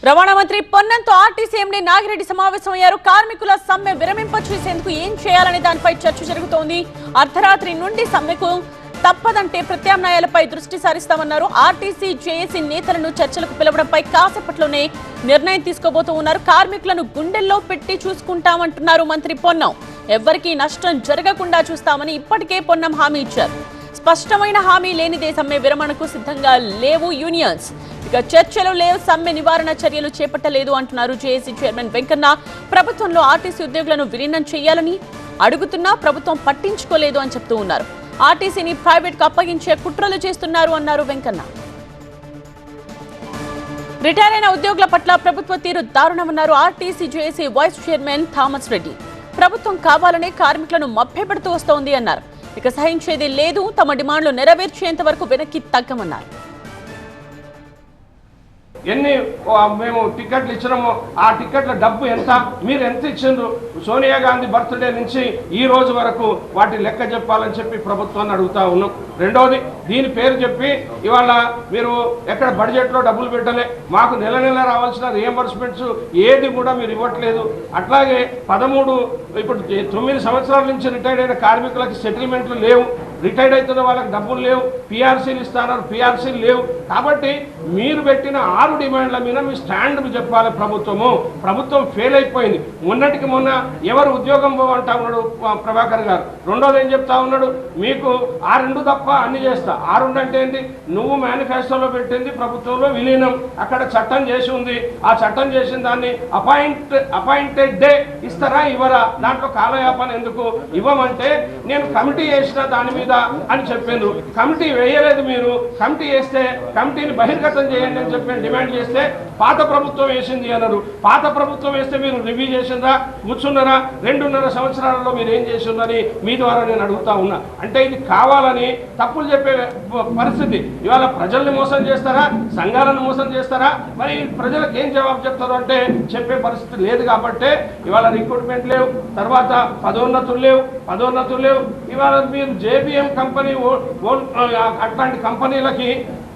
రవాణా మంత్రి పొన్నంతో RTC MD Nagireddy సమావేశమయ్యారు. కార్మికుల సమ్మె విరమింపచేసేందుకు ఏం చేయాలనే దానిపై చర్చ జరుగుతోంది. అర్ధరాత్రి నుండి సమ్మెకు తప్పదంటే ప్రత్యామ్నాయాలపై దృష్టి సారిస్తామన్నారు. ఆర్టీసీ జేఏసీ నేతలను చర్చలకు పిలవడంపై కాసేపట్లోనే నిర్ణయం తీసుకోబోతూ ఉన్నారు. కార్మికులను గుండెల్లో పెట్టి చూసుకుంటామంటున్నారు మంత్రి పొన్నం. ఎవ్వరికీ నష్టం జరగకుండా చూస్తామని ఇప్పటికే పొన్నం హామీ ఇచ్చారు. స్పష్టమైన హామీ లేనిదే సమ్మె విరమణకు సిద్ధంగా లేవు యూనియన్స్. ఇక చర్చలు లేవు, సమ్మె నివారణ చర్యలు చేపట్టలేదు అంటున్నారు జేఏసీ చైర్మన్ వెంకన్న. ప్రభుత్వంలో ఆర్టీసీ ఉద్యోగులను విలీనం చేయాలని అడుగుతున్నా ప్రభుత్వం పట్టించుకోలేదు అని చెప్తూ ఉన్నారు. ఆర్టీసీని ప్రైవేట్ కు అప్పగించే కుట్రలు చేస్తున్నారు అన్నారు వెంకన్న. రిటైర్ అయిన ఉద్యోగుల పట్ల ప్రభుత్వ తీరు దారుణమన్నారు RTC JAC vice chairman Thomas Reddy. ప్రభుత్వం కావాలనే కార్మికులను మభ్యపెడుతూ వస్తోంది అన్నారు. ఇక సహించేది లేదు, తమ డిమాండ్లు నెరవేర్చేంత వరకు వెనక్కి తగ్గమన్నారు. ఎన్ని మేము టికెట్లు ఇచ్చినామో ఆ టికెట్ల డబ్బు ఎంత, మీరు ఎంత ఇచ్చిండ్రు, సోనియా గాంధీ బర్త్డే నుంచి ఈ రోజు వరకు వాటి లెక్క చెప్పాలని చెప్పి ప్రభుత్వాన్ని అడుగుతా ఉన్నాం. రెండవది, దీని పేరు చెప్పి ఇవాళ మీరు ఎక్కడ బడ్జెట్లో డబ్బులు పెట్టలే, మాకు నెల నెల రావాల్సిన రియంబర్స్మెంట్స్ ఏది కూడా మీరు ఇవ్వట్లేదు. అట్లాగే 13 ఇప్పుడు 9 సంవత్సరాల నుంచి రిటైర్డ్ అయిన కార్మికులకి సెటిల్మెంట్లు లేవు, రిటైర్డ్ అవుతున్న వాళ్ళకి డబ్బులు లేవు, పిఆర్సీలు ఇస్తున్నారు, పిఆర్సీలు లేవు. కాబట్టి మీరు పెట్టిన 6 డిమాండ్ల మీద మీ స్టాండ్ చెప్పాలి. ప్రభుత్వం ఫెయిల్ అయిపోయింది. మొన్నటికి మొన్న ఎవరు ఉద్యోగం పోవంటా ఉన్నాడు ప్రభాకర్ గారు. రెండోది ఏం చెప్తా ఉన్నాడు, మీకు ఆ 2 తప్ప అన్ని చేస్తా. 6 అంటే ఏంటి, నువ్వు మేనిఫెస్టోలో పెట్టింది ప్రభుత్వంలో విలీనం, అక్కడ చట్టం చేసి ఉంది, ఆ చట్టం చేసిన దాన్ని అపాయింటెడ్ డే ఇస్తారా ఇవ్వరా, దాంట్లో కాలయాపన ఎందుకు ఇవ్వమంటే నేను కమిటీ చేసిన దాని మీద అని చెప్పిండ్రు. కమిటీ వేయలేదు, మీరు కమిటీ వేస్తే కమిటీని బహిర్గతం చేయండి అని చెప్పి డిమాండ్ చేస్తే పాత ప్రభుత్వం వేసింది అన్నారు. పాత ప్రభుత్వం వేస్తే మీరు రివ్యూ చేసిందా, కూర్చున్నారా? 2.5 సంవత్సరాలలో మీరు ఏం చేసిందని మీ ద్వారా నేను అడుగుతా ఉన్నా. అంటే ఇది కావాలని తప్పులు చెప్పే పరిస్థితి. ఇవాళ ప్రజల్ని మోసం చేస్తారా, సంఘాలను మోసం చేస్తారా? మరి ప్రజలకు ఏం జవాబు చెప్తారు అంటే చెప్పే పరిస్థితి లేదు. కాబట్టి ఇవాళ రిక్రూట్మెంట్ లేవు, తర్వాత పదోన్నతులు లేవు. ఇవాళ మీరు జేబీఎం కంపెనీ అట్లాంటి కంపెనీలకి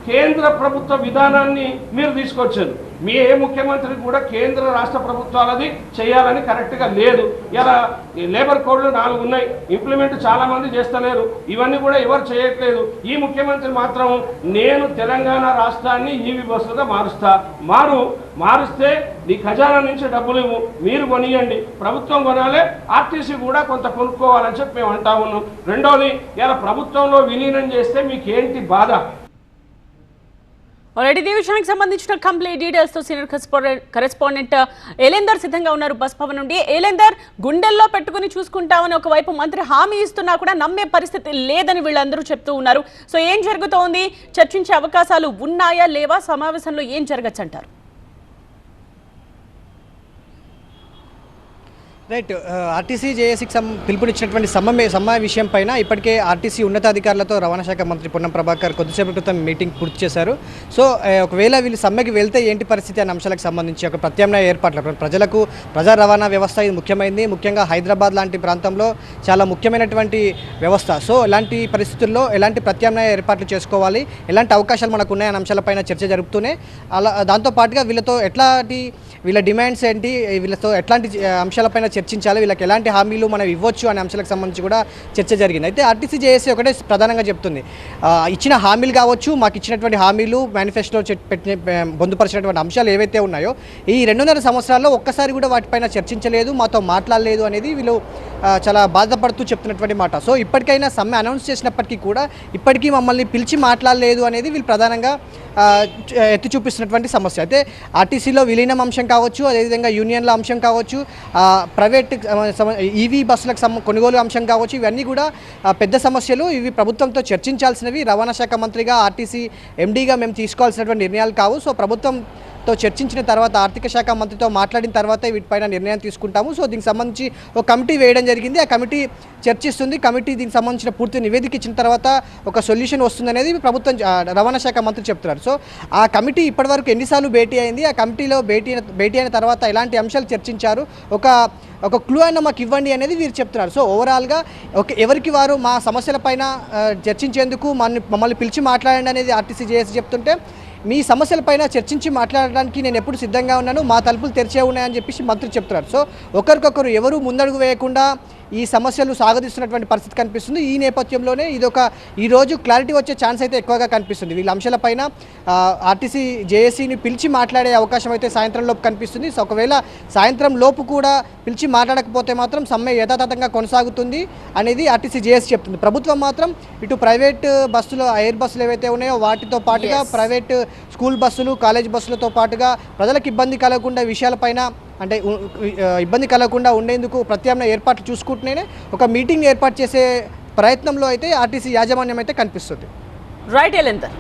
కేంద్ర ప్రభుత్వ విధానాన్ని మీరు తీసుకొచ్చారు. మీ ఏ ముఖ్యమంత్రి కూడా కేంద్ర రాష్ట్ర ప్రభుత్వాలది చేయాలని కరెక్ట్గా లేదు. ఇలా లేబర్ కోడ్లు 4 ఉన్నాయి, ఇంప్లిమెంట్ చాలా మంది చేస్తలేరు. ఇవన్నీ కూడా ఎవరు చేయట్లేదు. ఈ ముఖ్యమంత్రి మాత్రం నేను తెలంగాణ రాష్ట్రాన్ని ఈవీ బస్సుగా మారుస్తే నీ ఖజానా నుంచి డబ్బులు ఇవ్వు, మీరు కొనియండి, ప్రభుత్వం కొనాలి, ఆర్టీసీ కూడా కొంత కొనుక్కోవాలని చెప్పి మేము అంటా ఉన్నాం. రెండోది, ఇలా ప్రభుత్వంలో విలీనం చేస్తే మీకేంటి బాధ? ఈ విషయానికి సంబంధించిన కంప్లీట్ డీటెయిల్స్ తో సీనియర్ కరెస్పాండెంట్ ఏలేందర్ సిద్ధంగా ఉన్నారు బస్ భవన్ నుండి. ఏలేందర్, గుండెల్లో పెట్టుకుని చూసుకుంటామని ఒకవైపు మంత్రి హామీ ఇస్తున్నా కూడా నమ్మే పరిస్థితి లేదని వీళ్ళందరూ చెప్తూ ఉన్నారు. సో ఏం జరుగుతోంది, చర్చించే అవకాశాలు ఉన్నాయా లేవా, సమావేశంలో ఏం జరగచ్చంటారు? రైట్, ఆర్టీసీ జేఏసీకి పిలుపునిచ్చినటువంటి సమ్మె విషయం పైన ఇప్పటికే ఆర్టీసీ ఉన్నతాధికారులతో రవాణా శాఖ మంత్రి పొన్నం ప్రభాకర్ కొద్దిసేపు క్రితం మీటింగ్ పూర్తి చేశారు. సో ఒకవేళ వీళ్ళు సమ్మెకి వెళ్తే ఏంటి పరిస్థితి అనే అంశాలకు సంబంధించి ఒక ప్రత్యామ్నాయ ఏర్పాట్లు ప్రజా రవాణా వ్యవస్థ ఇది ముఖ్యమైనది. ముఖ్యంగా హైదరాబాద్ లాంటి ప్రాంతంలో చాలా ముఖ్యమైనటువంటి వ్యవస్థ. సో ఇలాంటి పరిస్థితుల్లో ఎలాంటి ప్రత్యామ్నాయ ఏర్పాట్లు చేసుకోవాలి, ఎలాంటి అవకాశాలు మనకు ఉన్నాయనే అంశాలపైన చర్చ జరుపుతూనే దాంతోపాటుగా వీళ్ళ డిమాండ్స్ ఏంటి, వీళ్ళతో ఎట్లాంటి అంశాలపైన చర్చించాలి, వీళ్ళకి ఎలాంటి హామీలు మనం ఇవ్వచ్చు అనే అంశాలకు సంబంధించి కూడా చర్చ జరిగింది. అయితే ఆర్టీసీ జేఏసీ ఒకటే ప్రధానంగా చెప్తుంది, ఇచ్చిన హామీలు కావచ్చు, మాకు ఇచ్చినటువంటి హామీలు మేనిఫెస్టోలో పొందుపరిచినటువంటి అంశాలు ఏవైతే ఉన్నాయో ఈ 2.5 సంవత్సరాల్లో ఒక్కసారి కూడా వాటిపైన చర్చించలేదు, మాతో మాట్లాడలేదు అనేది వీళ్ళు చాలా బాధపడుతూ చెప్తున్నటువంటి మాట. సో ఇప్పటికైనా సమ్మె అనౌన్స్ చేసినప్పటికీ కూడా ఇప్పటికీ మమ్మల్ని పిలిచి మాట్లాడలేదు అనేది వీళ్ళు ప్రధానంగా ఎత్తి చూపిస్తున్నటువంటి సమస్య. అయితే ఆర్టీసీలో విలీనం అంశం కావచ్చు, అదేవిధంగా యూనియన్ల అంశం కావచ్చు, ప్రైవేట్ ఈవీ బస్సులకు కొనుగోలు అంశం కావచ్చు, ఇవన్నీ కూడా పెద్ద సమస్యలు. ఇవి ప్రభుత్వంతో చర్చించాల్సినవి. రవాణా శాఖ మంత్రిగా ఆర్టీసీ ఎండీగా మేము తీసుకోవాల్సినటువంటి నిర్ణయాలు కావు. సో ప్రభుత్వంతో చర్చించిన తర్వాత, ఆర్థిక శాఖ మంత్రితో మాట్లాడిన తర్వాత వీటిపైన నిర్ణయం తీసుకుంటాము. సో దీనికి సంబంధించి ఒక కమిటీ వేయడం జరిగింది. ఆ కమిటీ చర్చిస్తుంది. కమిటీ దీనికి సంబంధించిన పూర్తి నివేదిక ఇచ్చిన తర్వాత ఒక సొల్యూషన్ వస్తుందనేది ప్రభుత్వం రవాణా శాఖ మంత్రి చెప్తున్నారు. సో ఆ కమిటీ ఇప్పటివరకు ఎన్నిసార్లు భేటీ అయింది, ఆ కమిటీలో భేటీ అయిన తర్వాత ఎలాంటి అంశాలు చర్చించారు, ఒక క్లూ అయినా మాకు ఇవ్వండి అనేది వీరు చెప్తున్నారు. సో ఓవరాల్గా ఎవరికి వారు మా సమస్యలపైన చర్చించేందుకు మమ్మల్ని పిలిచి మాట్లాడండి అనేది ఆర్టీసీ జేఏసీ చెప్తుంటే, మీ సమస్యలపైన చర్చించి మాట్లాడడానికి నేను ఎప్పుడు సిద్ధంగా ఉన్నాను, మా తలుపులు తెరిచే ఉన్నాయని చెప్పేసి మంత్రి చెప్తున్నారు. సో ఒకరికొకరు ఎవరు ముందడుగు వేయకుండా ఈ సమస్యలు సాగదీస్తున్నటువంటి పరిస్థితి కనిపిస్తుంది. ఈ నేపథ్యంలోనే ఈరోజు క్లారిటీ వచ్చే ఛాన్స్ అయితే ఎక్కువగా కనిపిస్తుంది. వీళ్ళ అంశాలపైన ఆర్టీసీ జేఏసీని పిలిచి మాట్లాడే అవకాశం అయితే సాయంత్రం లోపు కనిపిస్తుంది. సో ఒకవేళ సాయంత్రం లోపు కూడా పిలిచి మాట్లాడకపోతే మాత్రం సమ్మె యథాతథంగా కొనసాగుతుంది అనేది ఆర్టీసీ జేఏసీ చెప్తుంది. ప్రభుత్వం మాత్రం ఇటు ప్రైవేట్ బస్సులు, ఎయిర్ బస్సులు ఏవైతే ఉన్నాయో వాటితో పాటుగా ప్రైవేట్ స్కూల్ బస్సులు, కాలేజ్ బస్సులతో పాటుగా ప్రజలకు ఇబ్బంది కలగకుండా విషయాలపైన అంటే ఇబ్బంది కలగకుండా ఉండేందుకు ప్రత్యామ్నాయ ఏర్పాట్లు చూసుకుంటూనే ఒక మీటింగ్ ఏర్పాటు చేసే ప్రయత్నంలో అయితే ఆర్టీసీ యాజమాన్యం అయితే కనిపిస్తుంది. రైట్ ఎలెందర్.